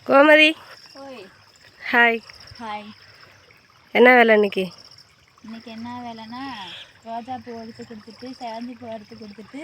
கோமதி ஓய் hi. Hi. என்ன வேலை இன்னைக்கு? இன்னைக்கு என்ன வேலைன்னா ரோஜா பூ எடுத்து கொடுத்துட்டு சேவந்தி பூ எடுத்து கொடுத்துட்டு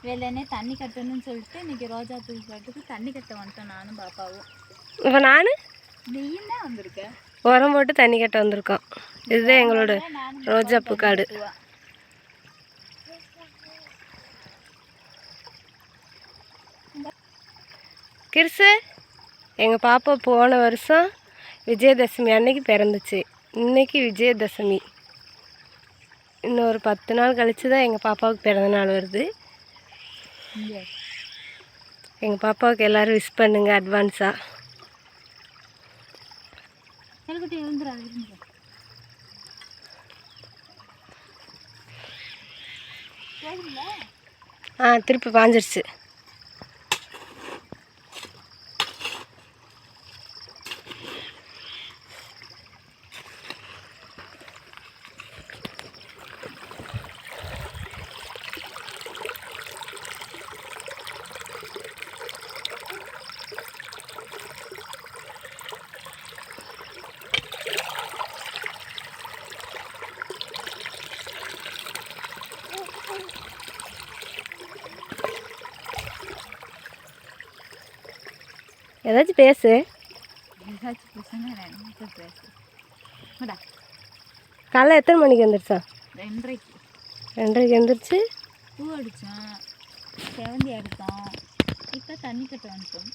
வேலைன்னே தண்ணி கட்டணும்னு சொல்லிட்டு இன்னைக்கு ரோஜா பூ கட்டுக்கு தண்ணி கட்ட வந்துட்டோம் நானும் பாப்பாவும். இப்போ நான் நீயும் தான் வந்திருக்க. உரம் போட்டு தண்ணி கட்ட வந்திருக்கோம். இதுதான் எங்களோட ரோஜா பூ காடு. கிறிஸு எங்கள் பாப்பா போன வருஷம் விஜயதசமி அன்னைக்கு பிறந்துச்சு. இன்னைக்கு விஜயதசமி. இன்னும் ஒரு 10 நாள் கழிச்சு தான் எங்கள் பாப்பாவுக்கு பிறந்த நாள் வருது. எங்கள் பாப்பாவுக்கு எல்லோரும் விஷ் பண்ணுங்க அட்வான்ஸாக. திருப்பி பாஞ்சிருச்சு. ஏதாச்சும் பேசு. காலைல எத்தனை மணிக்கு எழுந்திரிச்சா? 2:30க்கு எழுந்திரிச்சு பூ அடித்தோம், செவந்தி அடித்தோம், இப்போ தண்ணி கட்ட வந்துட்டோம்.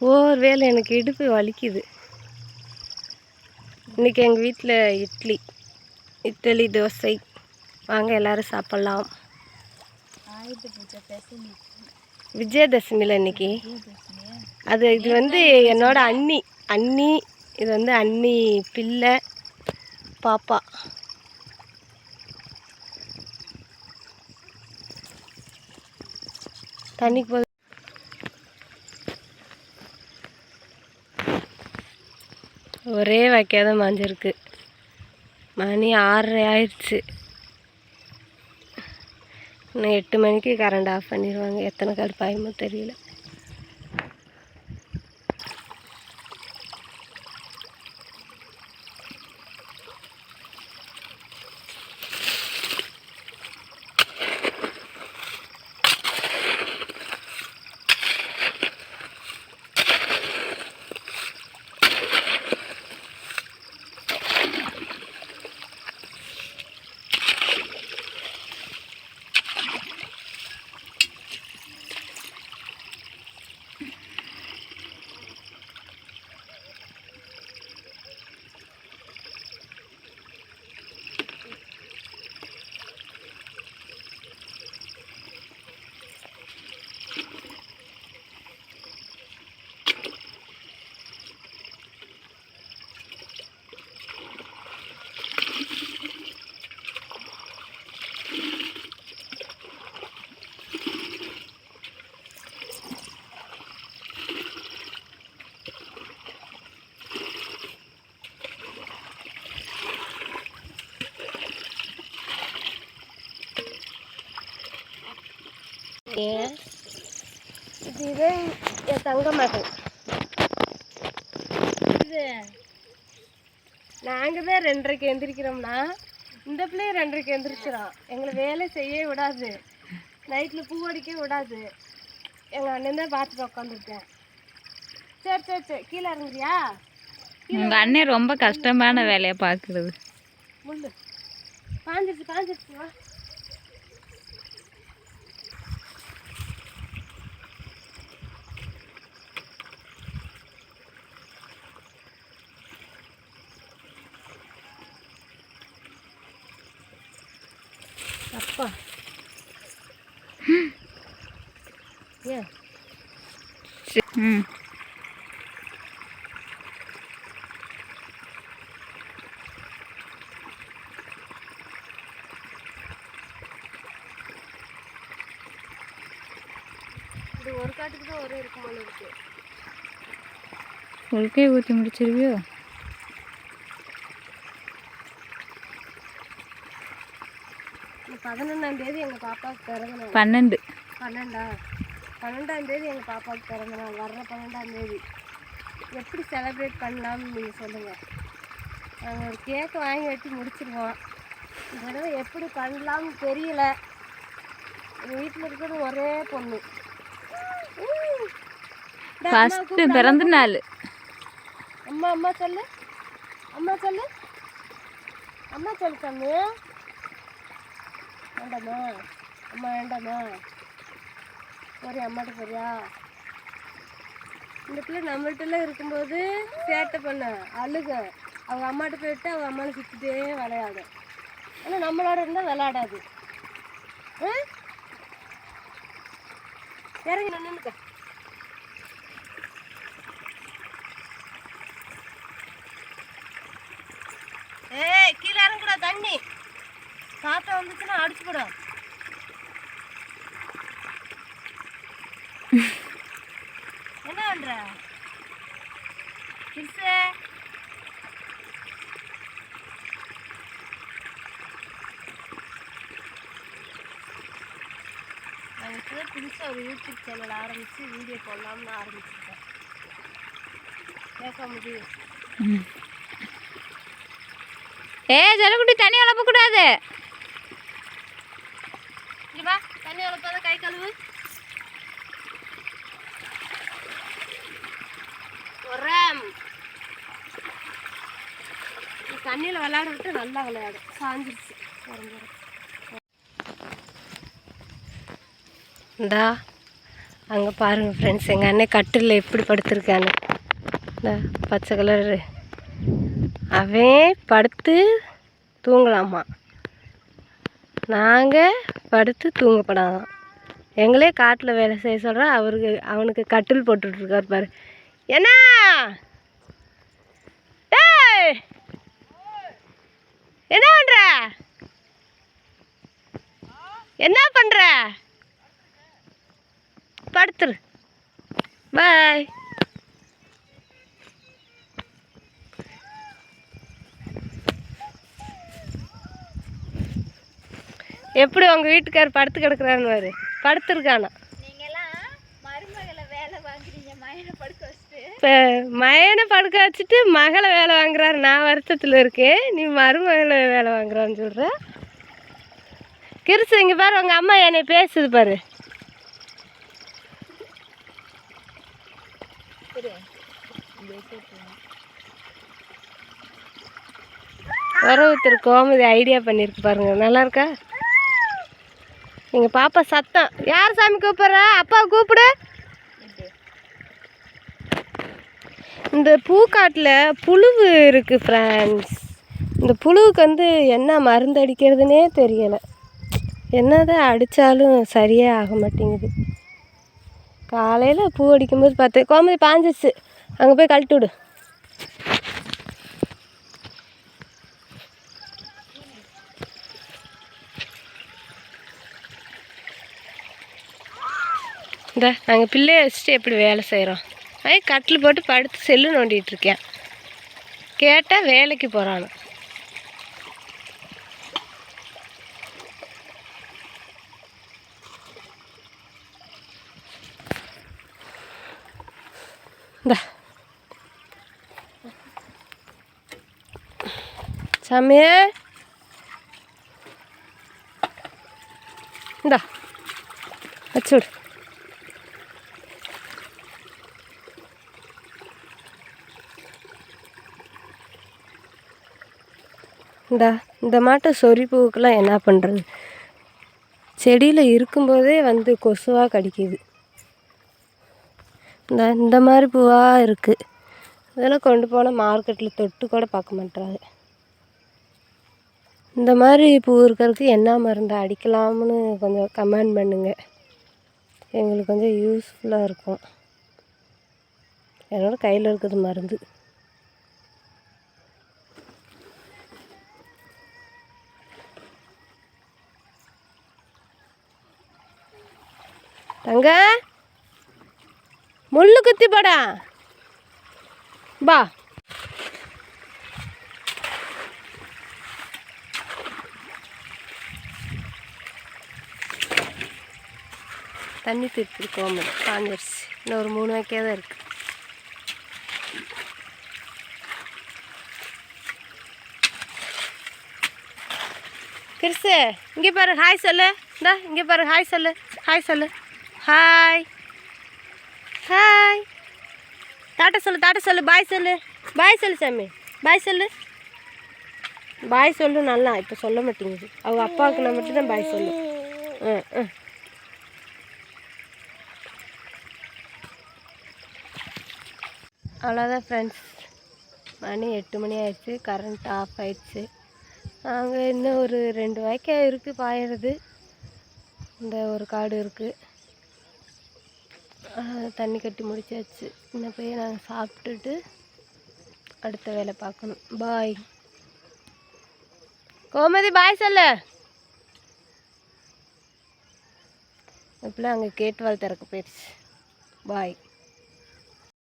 ஒவ்வொரு வேலை எனக்கு இடுப்பு வலிக்குது. இன்றைக்கி எங்கள் வீட்டில் இட்லி தோசை. வாங்க எல்லோரும் சாப்பிட்லாம். விஜயதசமியில் இன்னைக்கு இது வந்து என்னோட அண்ணி இது வந்து அண்ணி பிள்ளை பாப்பா. தண்ணிக்கு போது ஒரே வைக்காத மாஞ்சிருக்கு. மணி 6:30 ஆயிடுச்சு. இன்னும் 8 மணிக்கு கரண்ட் ஆஃப் பண்ணிடுவாங்க. எத்தனை கடுப்பாயுமோ தெரியல. இது என் தங்க மகன். இது நாங்கள் தான் 2:30க்கு எந்திரிக்கிறோம்னா இந்த பிள்ளைய 2:30க்கு எந்திரிச்சிடும். எங்களை வேலை செய்ய விடாது, நைட்டில் பூ அடிக்க விடாது. எங்கள் அண்ணன் தான் பார்த்துட்டு உட்காந்துருக்கேன். சரி சரி சரி கீழே இறங்குறியா? உங்கள் அண்ணன் ரொம்ப கஷ்டமான வேலையை பார்க்குறது. முள்ளு பாஞ்சிருச்சு வா. அப்பா ஏன் இது ஒரு காட்டுக்கு தான் ஒரே இருக்குமான இருக்கு. ஒரு கை ஊற்றி முடிச்சிருவியோ? பதினொன்றாம் தேதி எங்கள் பாப்பாவுக்கு பிறந்த நாள். 12 12ஆம் தேதி எங்கள் பாப்பாவுக்கு பிறந்த நாள். வர்ற 12ஆம் தேதி எப்படி செலிப்ரேட் பண்ணலாம்னு நீங்கள் சொல்லுங்கள். நாங்கள் ஒரு கேக்கு வாங்கி வெட்டி முடிச்சிருவோம். இந்த தடவை எப்படி பண்ணலாம்னு தெரியல. எங்கள் வீட்டில் இருக்கிறது ஒரே பொண்ணு. ஃபஸ்ட்டு பிறந்த நாள். அம்மா அம்மா சொல்லு, அம்மா சொல்லு, அம்மா சொல்லு தம்பி. வேண்டாமா அம்மா, வேண்டாமா? போறியா அம்மாட்ட போறியா? இந்த பிள்ளை நம்மள்கிட்டலாம் இருக்கும்போது சேட்டை பண்ண அழுக, அவங்க அம்மாட்ட போயிட்டு அவங்க அம்மாவை சுற்றிட்டே விளையாடும். ஆனால் நம்மளோட இருந்தால் விளையாடாது. இறங்கி நின்றுக்க. ஏய் கீழே இறங்குடா, தண்ணி காற்று வந்துச்சுன்னா அடிச்சு போடும். என்ன பண்ற கிட்ஸு? நான் இப்போ புதுசாக ஒரு யூடியூப் சேனல் ஆரம்பித்து வீடியோ போடலாம்னு ஆரம்பிச்சிருக்கேன். கேட்க முடியும். ஜலக்குட்டி தண்ணி வளர்ப்பக்கூடாது. இவா தண்ணி வளர்ப்பாத, கை கழுவு. தண்ணியில் விளையாட விட்டு நல்லா விளையாடும். சாஞ்சிருச்சு. இந்தா அங்கே பாருங்கள் ஃப்ரெண்ட்ஸ், எங்கள் அண்ணன் கட்டில் எப்படி படுத்துருக்கான்னு. இந்த பச்சை கலரு அவன் படுத்து தூங்கலாமா, நாங்கள் படுத்து தூங்கப்படாதான். எங்களே காட்டில் வேலை செய்ய சொல்கிறோம். அவனுக்கு கட்டில் போட்டுட்ருக்கார் பாரு. என்ன என்ன பண்ற, என்ன பண்ற? படுத்துரு. பாய். எப்படி உங்க வீட்டுக்காரர் படுத்து கிடக்குறான்னு பாரு. படுத்துருக்கானா? இப்போ மயனை படுக்க வச்சுட்டு மகளை வேலை வாங்குறாரு. நான் வருத்தத்தில் இருக்கேன், நீ மருமகளை வேலை வாங்குறான்னு சொல்கிற. கிருசு இங்கே பாரு, உங்கள் அம்மா என்னை பேசுது பாரு. ஒருத்தர் கோமதி ஐடியா பண்ணியிருக்கு பாருங்க, நல்லா இருக்கா? எங்கள் பாப்பா சத்தம். யார் சாமி கூப்பிட்றா? அப்பா கூப்பிடு. இந்த பூக்காட்டில் புழுவு இருக்குது ஃப்ரெண்ட்ஸ். இந்த புழுவுக்கு வந்து என்ன மருந்து அடிக்கிறதுனே தெரியலை. என்னதான் அடித்தாலும் சரியே ஆக மாட்டேங்குது. காலையில் பூ அடிக்கும்போது பார்த்தேன், கோமதி பாஞ்சிச்சு. அங்கே போய் கழட்டி விடு. இந்த நாங்கள் பிள்ளைய வச்சுட்டு எப்படி வேலை செய்கிறோம். கட்டில் போட்டு படுத்து செல்லு நோண்டிகிட்ருக்கேன். கேட்டால் வேலைக்கு போகிறானு. இந்த சாமியே இந்தா வச்சுடு. இந்த மாட்டை சொறி பூவுக்கெல்லாம் என்ன பண்ணுறது? செடியில் இருக்கும்போதே வந்து கொசுவாக கடிக்குது. இந்த மாதிரி பூவாக இருக்குது. இதெல்லாம் கொண்டு போனால் மார்க்கெட்டில் தொட்டு கூட பார்க்க மாட்டாங்க. இந்த மாதிரி பூ இருக்கிறதுக்கு என்ன மருந்து அடிக்கலாம்னு கொஞ்சம் கமெண்ட் பண்ணுங்கள். எங்களுக்கு கொஞ்சம் யூஸ்ஃபுல்லாக இருக்கும். என்னோட கையில் இருக்குது மருந்து. தங்க முள்ளு குத்தி போடா. பா தண்ணி திருப்பி கோமல் காஞ்சிருச்சு. இன்னும் ஒரு 3 வைக்கே தான் இருக்குது. கிறிஸு இங்கே பாரு ஹாய் சொல்லு. இந்தா இங்கே பாரு ஹாய் சொல்லு. ஹாய் சொல்லு. Hi hi. டாட்டா சொல்லு. பாய் சொல்லு. பாய் சொல்லு சாமி. பாய் சொல்லு. பாய் சொல்லு. நல்லா இப்போ சொல்ல மாட்டேங்குது. அவங்க அப்பாவுக்கு நான் மட்டும் தான் பாய் சொல்லு. அவ்வளோதான் ஃப்ரெண்ட்ஸ், மணி 8 மணி ஆயிடுச்சு. கரண்ட் ஆஃப் ஆயிடுச்சு. நாங்கள் இன்னும் ஒரு 2 வாய்க்கால் இருக்குது பாயிறது. இந்த ஒரு காடு இருக்குது, தண்ணி கட்டி முடிச்சாச்சு. இன்னும் போய் நாங்கள் சாப்பிட்டுட்டு அடுத்த வேலை பார்க்கணும். பாய் கோமதி. பாய் சொல்லு. இப்போலாம் அங்கே கேட் வால் திறக்க போயிடுச்சு. பாய்.